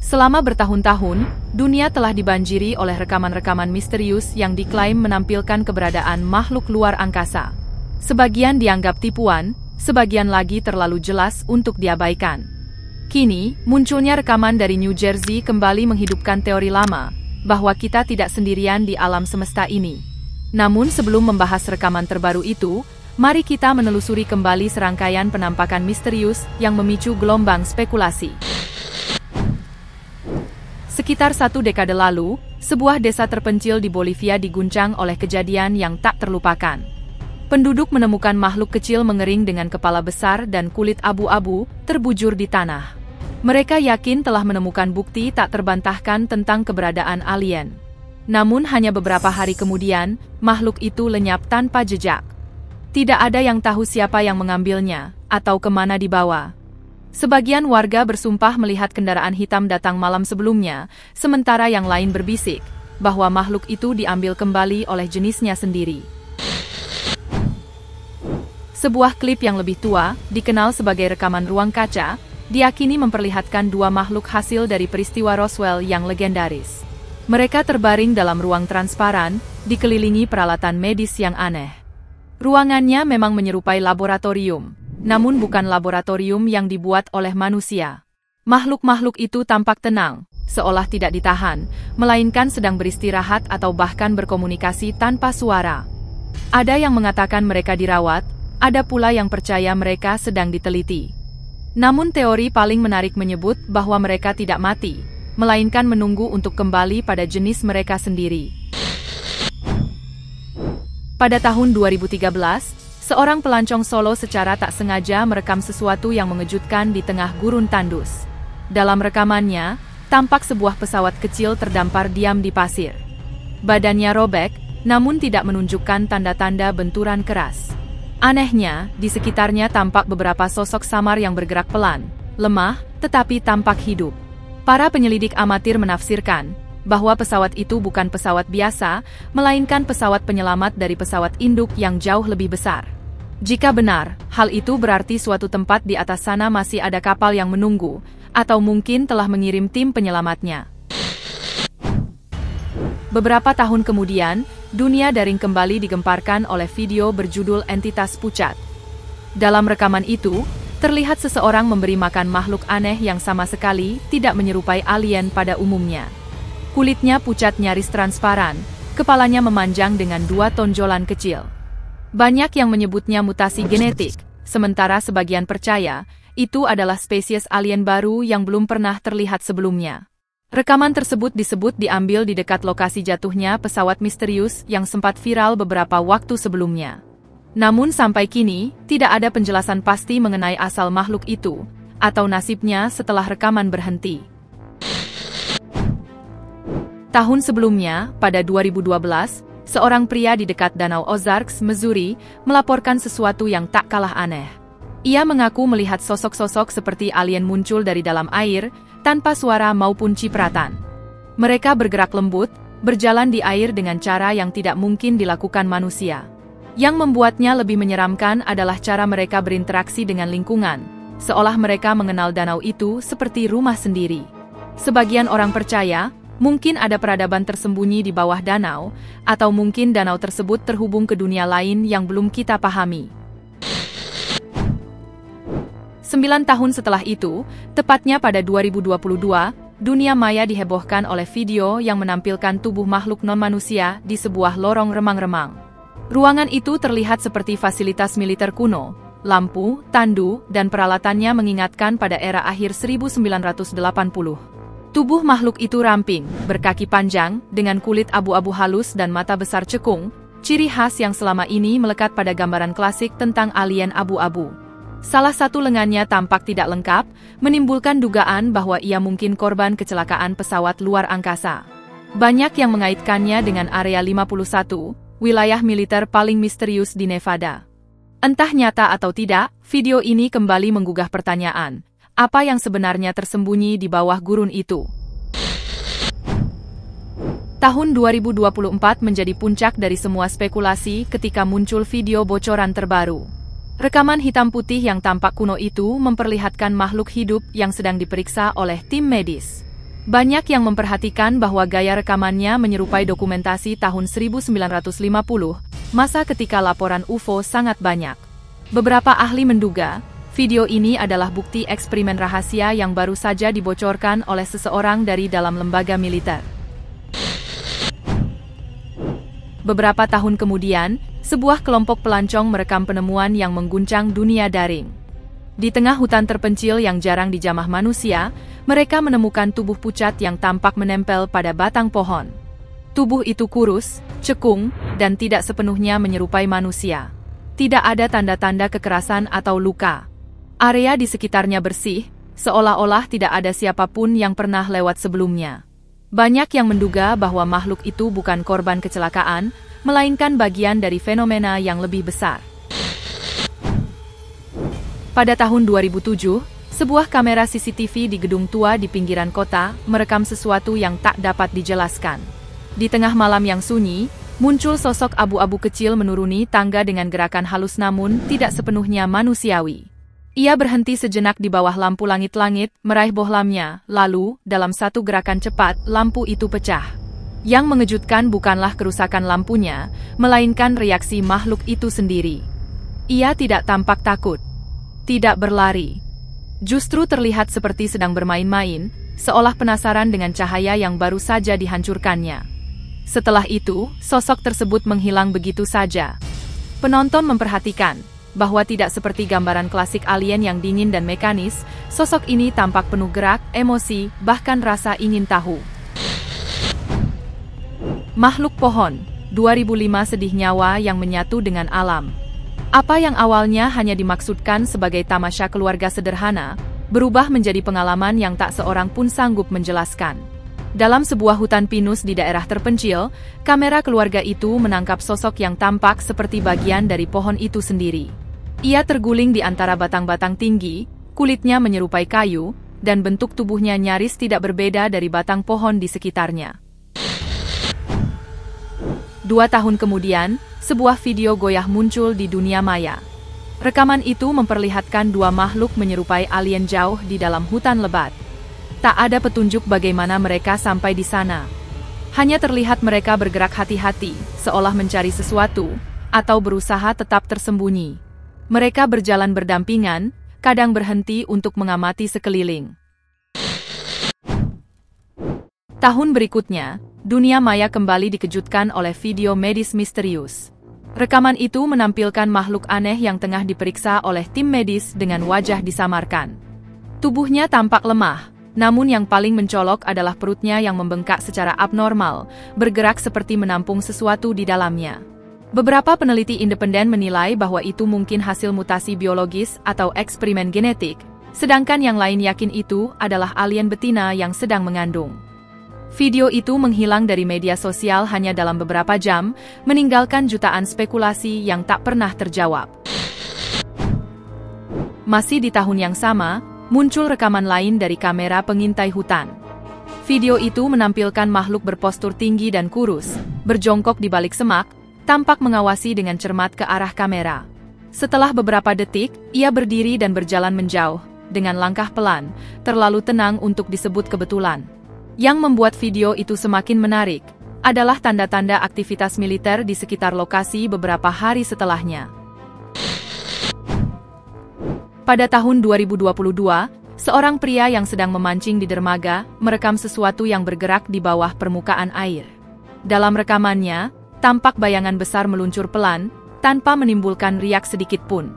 Selama bertahun-tahun, dunia telah dibanjiri oleh rekaman-rekaman misterius yang diklaim menampilkan keberadaan makhluk luar angkasa. Sebagian dianggap tipuan, sebagian lagi terlalu jelas untuk diabaikan. Kini, munculnya rekaman dari New Jersey kembali menghidupkan teori lama, bahwa kita tidak sendirian di alam semesta ini. Namun sebelum membahas rekaman terbaru itu, mari kita menelusuri kembali serangkaian penampakan misterius yang memicu gelombang spekulasi. Sekitar 1 dekade lalu, sebuah desa terpencil di Bolivia diguncang oleh kejadian yang tak terlupakan. Penduduk menemukan makhluk kecil mengering dengan kepala besar dan kulit abu-abu terbujur di tanah. Mereka yakin telah menemukan bukti tak terbantahkan tentang keberadaan alien. Namun hanya beberapa hari kemudian, makhluk itu lenyap tanpa jejak. Tidak ada yang tahu siapa yang mengambilnya, atau kemana dibawa. Sebagian warga bersumpah melihat kendaraan hitam datang malam sebelumnya, sementara yang lain berbisik bahwa makhluk itu diambil kembali oleh jenisnya sendiri. Sebuah klip yang lebih tua, dikenal sebagai rekaman ruang kaca, diyakini memperlihatkan 2 makhluk hasil dari peristiwa Roswell yang legendaris. Mereka terbaring dalam ruang transparan, dikelilingi peralatan medis yang aneh. Ruangannya memang menyerupai laboratorium, namun bukan laboratorium yang dibuat oleh manusia. Makhluk-makhluk itu tampak tenang, seolah tidak ditahan, melainkan sedang beristirahat atau bahkan berkomunikasi tanpa suara. Ada yang mengatakan mereka dirawat, ada pula yang percaya mereka sedang diteliti. Namun teori paling menarik menyebut bahwa mereka tidak mati, melainkan menunggu untuk kembali pada jenis mereka sendiri. Pada tahun 2013, seorang pelancong Solo secara tak sengaja merekam sesuatu yang mengejutkan di tengah gurun tandus. Dalam rekamannya, tampak sebuah pesawat kecil terdampar diam di pasir. Badannya robek, namun tidak menunjukkan tanda-tanda benturan keras. Anehnya, di sekitarnya tampak beberapa sosok samar yang bergerak pelan, lemah, tetapi tampak hidup. Para penyelidik amatir menafsirkan bahwa pesawat itu bukan pesawat biasa, melainkan pesawat penyelamat dari pesawat induk yang jauh lebih besar. Jika benar, hal itu berarti suatu tempat di atas sana masih ada kapal yang menunggu, atau mungkin telah mengirim tim penyelamatnya. Beberapa tahun kemudian, dunia daring kembali digemparkan oleh video berjudul Entitas Pucat. Dalam rekaman itu, terlihat seseorang memberi makan makhluk aneh yang sama sekali tidak menyerupai alien pada umumnya. Kulitnya pucat nyaris transparan, kepalanya memanjang dengan 2 tonjolan kecil. Banyak yang menyebutnya mutasi genetik, sementara sebagian percaya itu adalah spesies alien baru yang belum pernah terlihat sebelumnya. Rekaman tersebut disebut diambil di dekat lokasi jatuhnya pesawat misterius yang sempat viral beberapa waktu sebelumnya. Namun sampai kini, tidak ada penjelasan pasti mengenai asal makhluk itu, atau nasibnya setelah rekaman berhenti. Tahun sebelumnya, pada 2012, seorang pria di dekat Danau Ozarks, Missouri, melaporkan sesuatu yang tak kalah aneh. Ia mengaku melihat sosok-sosok seperti alien muncul dari dalam air, tanpa suara maupun cipratan. Mereka bergerak lembut, berjalan di air dengan cara yang tidak mungkin dilakukan manusia. Yang membuatnya lebih menyeramkan adalah cara mereka berinteraksi dengan lingkungan, seolah mereka mengenal danau itu seperti rumah sendiri. Sebagian orang percaya, mungkin ada peradaban tersembunyi di bawah danau, atau mungkin danau tersebut terhubung ke dunia lain yang belum kita pahami. 9 tahun setelah itu, tepatnya pada 2022, dunia maya dihebohkan oleh video yang menampilkan tubuh makhluk non-manusia di sebuah lorong remang-remang. Ruangan itu terlihat seperti fasilitas militer kuno, lampu, tandu, dan peralatannya mengingatkan pada era akhir 1980. Tubuh makhluk itu ramping, berkaki panjang, dengan kulit abu-abu halus dan mata besar cekung, ciri khas yang selama ini melekat pada gambaran klasik tentang alien abu-abu. Salah satu lengannya tampak tidak lengkap, menimbulkan dugaan bahwa ia mungkin korban kecelakaan pesawat luar angkasa. Banyak yang mengaitkannya dengan Area 51, wilayah militer paling misterius di Nevada. Entah nyata atau tidak, video ini kembali menggugah pertanyaan. Apa yang sebenarnya tersembunyi di bawah gurun itu? Tahun 2024 menjadi puncak dari semua spekulasi ketika muncul video bocoran terbaru. Rekaman hitam putih yang tampak kuno itu memperlihatkan makhluk hidup yang sedang diperiksa oleh tim medis. Banyak yang memperhatikan bahwa gaya rekamannya menyerupai dokumentasi tahun 1950, masa ketika laporan UFO sangat banyak. Beberapa ahli menduga, video ini adalah bukti eksperimen rahasia yang baru saja dibocorkan oleh seseorang dari dalam lembaga militer. Beberapa tahun kemudian, sebuah kelompok pelancong merekam penemuan yang mengguncang dunia daring. Di tengah hutan terpencil yang jarang dijamah manusia, mereka menemukan tubuh pucat yang tampak menempel pada batang pohon. Tubuh itu kurus, cekung, dan tidak sepenuhnya menyerupai manusia. Tidak ada tanda-tanda kekerasan atau luka. Area di sekitarnya bersih, seolah-olah tidak ada siapapun yang pernah lewat sebelumnya. Banyak yang menduga bahwa makhluk itu bukan korban kecelakaan, melainkan bagian dari fenomena yang lebih besar. Pada tahun 2007, sebuah kamera CCTV di gedung tua di pinggiran kota merekam sesuatu yang tak dapat dijelaskan. Di tengah malam yang sunyi, muncul sosok abu-abu kecil menuruni tangga dengan gerakan halus namun tidak sepenuhnya manusiawi. Ia berhenti sejenak di bawah lampu langit-langit, meraih bohlamnya, lalu, dalam satu gerakan cepat, lampu itu pecah. Yang mengejutkan bukanlah kerusakan lampunya, melainkan reaksi makhluk itu sendiri. Ia tidak tampak takut. Tidak berlari. Justru terlihat seperti sedang bermain-main, seolah penasaran dengan cahaya yang baru saja dihancurkannya. Setelah itu, sosok tersebut menghilang begitu saja. Penonton memperhatikan bahwa tidak seperti gambaran klasik alien yang dingin dan mekanis, sosok ini tampak penuh gerak, emosi, bahkan rasa ingin tahu. Makhluk pohon, 2005 sedih nyawa yang menyatu dengan alam. Apa yang awalnya hanya dimaksudkan sebagai tamasya keluarga sederhana, berubah menjadi pengalaman yang tak seorang pun sanggup menjelaskan. Dalam sebuah hutan pinus di daerah terpencil, kamera keluarga itu menangkap sosok yang tampak seperti bagian dari pohon itu sendiri. Ia terguling di antara batang-batang tinggi, kulitnya menyerupai kayu, dan bentuk tubuhnya nyaris tidak berbeda dari batang pohon di sekitarnya. 2 tahun kemudian, sebuah video goyah muncul di dunia maya. Rekaman itu memperlihatkan dua makhluk menyerupai alien jauh di dalam hutan lebat. Tak ada petunjuk bagaimana mereka sampai di sana. Hanya terlihat mereka bergerak hati-hati, seolah mencari sesuatu, atau berusaha tetap tersembunyi. Mereka berjalan berdampingan, kadang berhenti untuk mengamati sekeliling. Tahun berikutnya, dunia maya kembali dikejutkan oleh video medis misterius. Rekaman itu menampilkan makhluk aneh yang tengah diperiksa oleh tim medis dengan wajah disamarkan. Tubuhnya tampak lemah, namun yang paling mencolok adalah perutnya yang membengkak secara abnormal, bergerak seperti menampung sesuatu di dalamnya. Beberapa peneliti independen menilai bahwa itu mungkin hasil mutasi biologis atau eksperimen genetik, sedangkan yang lain yakin itu adalah alien betina yang sedang mengandung. Video itu menghilang dari media sosial hanya dalam beberapa jam, meninggalkan jutaan spekulasi yang tak pernah terjawab. Masih di tahun yang sama, muncul rekaman lain dari kamera pengintai hutan. Video itu menampilkan makhluk berpostur tinggi dan kurus, berjongkok di balik semak, tampak mengawasi dengan cermat ke arah kamera. Setelah beberapa detik, ia berdiri dan berjalan menjauh, dengan langkah pelan, terlalu tenang untuk disebut kebetulan. Yang membuat video itu semakin menarik, adalah tanda-tanda aktivitas militer di sekitar lokasi beberapa hari setelahnya. Pada tahun 2022, seorang pria yang sedang memancing di dermaga, merekam sesuatu yang bergerak di bawah permukaan air. Dalam rekamannya, tampak bayangan besar meluncur pelan, tanpa menimbulkan riak sedikit pun.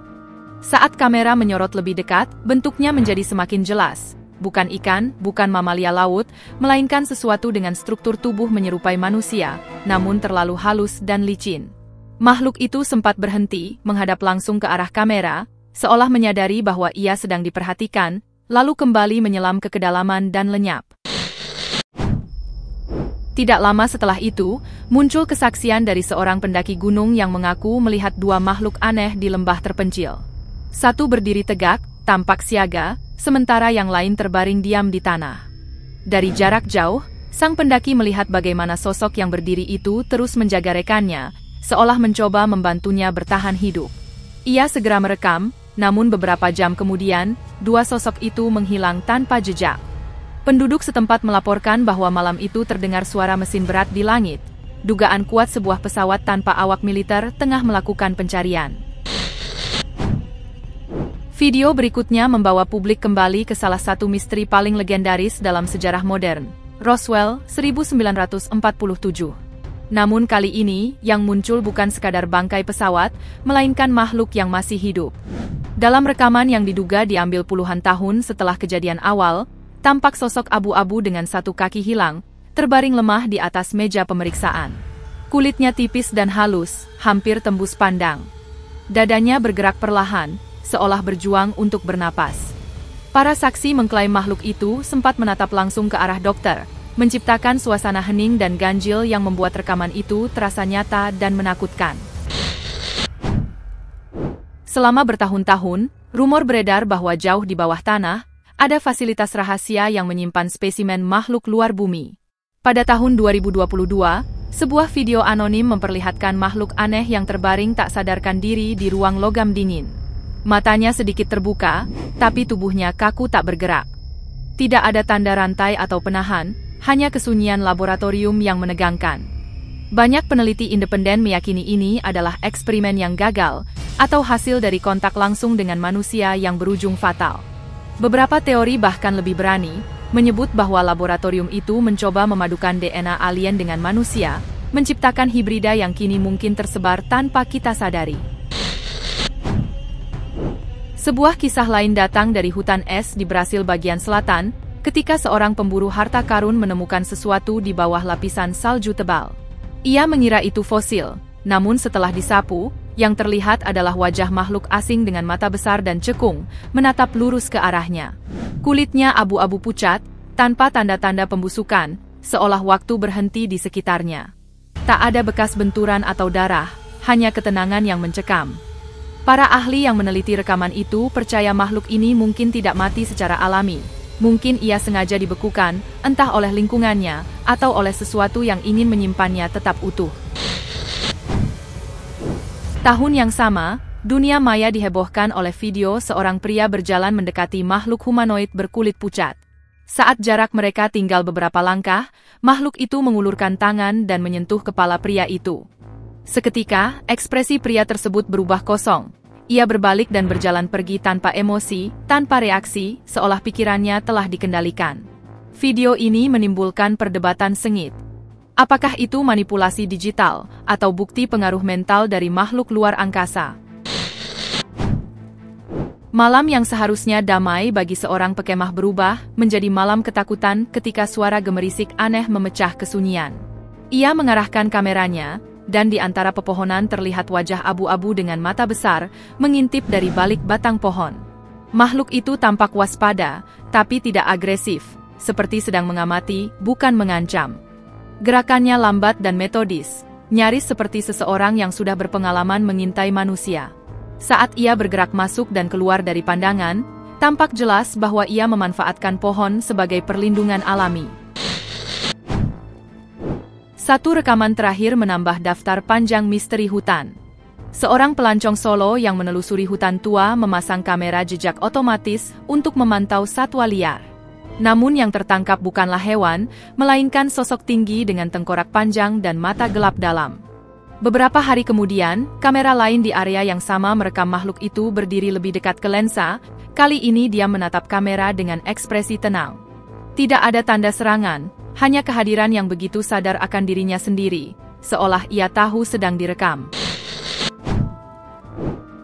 Saat kamera menyorot lebih dekat, bentuknya menjadi semakin jelas. Bukan ikan, bukan mamalia laut, melainkan sesuatu dengan struktur tubuh menyerupai manusia, namun terlalu halus dan licin. Makhluk itu sempat berhenti, menghadap langsung ke arah kamera, seolah menyadari bahwa ia sedang diperhatikan, lalu kembali menyelam ke kedalaman dan lenyap. Tidak lama setelah itu, muncul kesaksian dari seorang pendaki gunung yang mengaku melihat dua makhluk aneh di lembah terpencil. Satu berdiri tegak, tampak siaga, sementara yang lain terbaring diam di tanah. Dari jarak jauh, sang pendaki melihat bagaimana sosok yang berdiri itu terus menjaga rekannya, seolah mencoba membantunya bertahan hidup. Ia segera merekam, namun beberapa jam kemudian, dua sosok itu menghilang tanpa jejak. Penduduk setempat melaporkan bahwa malam itu terdengar suara mesin berat di langit. Dugaan kuat sebuah pesawat tanpa awak militer tengah melakukan pencarian. Video berikutnya membawa publik kembali ke salah satu misteri paling legendaris dalam sejarah modern, Roswell, 1947. Namun kali ini, yang muncul bukan sekadar bangkai pesawat, melainkan makhluk yang masih hidup. Dalam rekaman yang diduga diambil puluhan tahun setelah kejadian awal, tampak sosok abu-abu dengan satu kaki hilang, terbaring lemah di atas meja pemeriksaan. Kulitnya tipis dan halus, hampir tembus pandang. Dadanya bergerak perlahan, seolah berjuang untuk bernapas. Para saksi mengklaim makhluk itu sempat menatap langsung ke arah dokter, menciptakan suasana hening dan ganjil yang membuat rekaman itu terasa nyata dan menakutkan. Selama bertahun-tahun, rumor beredar bahwa jauh di bawah tanah, ada fasilitas rahasia yang menyimpan spesimen makhluk luar bumi. Pada tahun 2022, sebuah video anonim memperlihatkan makhluk aneh yang terbaring tak sadarkan diri di ruang logam dingin. Matanya sedikit terbuka, tapi tubuhnya kaku tak bergerak. Tidak ada tanda rantai atau penahan, hanya kesunyian laboratorium yang menegangkan. Banyak peneliti independen meyakini ini adalah eksperimen yang gagal, atau hasil dari kontak langsung dengan manusia yang berujung fatal. Beberapa teori bahkan lebih berani, menyebut bahwa laboratorium itu mencoba memadukan DNA alien dengan manusia, menciptakan hibrida yang kini mungkin tersebar tanpa kita sadari. Sebuah kisah lain datang dari hutan es di Brasil bagian selatan, ketika seorang pemburu harta karun menemukan sesuatu di bawah lapisan salju tebal. Ia mengira itu fosil, namun setelah disapu, yang terlihat adalah wajah makhluk asing dengan mata besar dan cekung, menatap lurus ke arahnya. Kulitnya abu-abu pucat, tanpa tanda-tanda pembusukan, seolah waktu berhenti di sekitarnya. Tak ada bekas benturan atau darah, hanya ketenangan yang mencekam. Para ahli yang meneliti rekaman itu percaya makhluk ini mungkin tidak mati secara alami. Mungkin ia sengaja dibekukan, entah oleh lingkungannya, atau oleh sesuatu yang ingin menyimpannya tetap utuh. Tahun yang sama, dunia maya dihebohkan oleh video seorang pria berjalan mendekati makhluk humanoid berkulit pucat. Saat jarak mereka tinggal beberapa langkah, makhluk itu mengulurkan tangan dan menyentuh kepala pria itu. Seketika, ekspresi pria tersebut berubah kosong. Ia berbalik dan berjalan pergi tanpa emosi, tanpa reaksi, seolah pikirannya telah dikendalikan. Video ini menimbulkan perdebatan sengit. Apakah itu manipulasi digital, atau bukti pengaruh mental dari makhluk luar angkasa? Malam yang seharusnya damai bagi seorang pekemah berubah menjadi malam ketakutan ketika suara gemerisik aneh memecah kesunyian. Ia mengarahkan kameranya, dan di antara pepohonan terlihat wajah abu-abu dengan mata besar, mengintip dari balik batang pohon. Makhluk itu tampak waspada, tapi tidak agresif, seperti sedang mengamati, bukan mengancam. Gerakannya lambat dan metodis, nyaris seperti seseorang yang sudah berpengalaman mengintai manusia. Saat ia bergerak masuk dan keluar dari pandangan, tampak jelas bahwa ia memanfaatkan pohon sebagai perlindungan alami. Satu rekaman terakhir menambah daftar panjang misteri hutan. Seorang pelancong solo yang menelusuri hutan tua memasang kamera jejak otomatis untuk memantau satwa liar. Namun yang tertangkap bukanlah hewan, melainkan sosok tinggi dengan tengkorak panjang dan mata gelap dalam. Beberapa hari kemudian, kamera lain di area yang sama merekam makhluk itu berdiri lebih dekat ke lensa. Kali ini dia menatap kamera dengan ekspresi tenang. Tidak ada tanda serangan, hanya kehadiran yang begitu sadar akan dirinya sendiri, seolah ia tahu sedang direkam.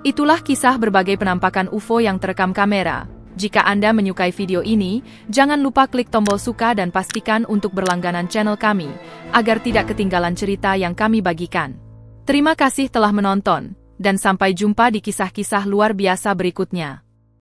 Itulah kisah berbagai penampakan UFO yang terekam kamera. Jika Anda menyukai video ini, jangan lupa klik tombol suka dan pastikan untuk berlangganan channel kami, agar tidak ketinggalan cerita yang kami bagikan. Terima kasih telah menonton, dan sampai jumpa di kisah-kisah luar biasa berikutnya.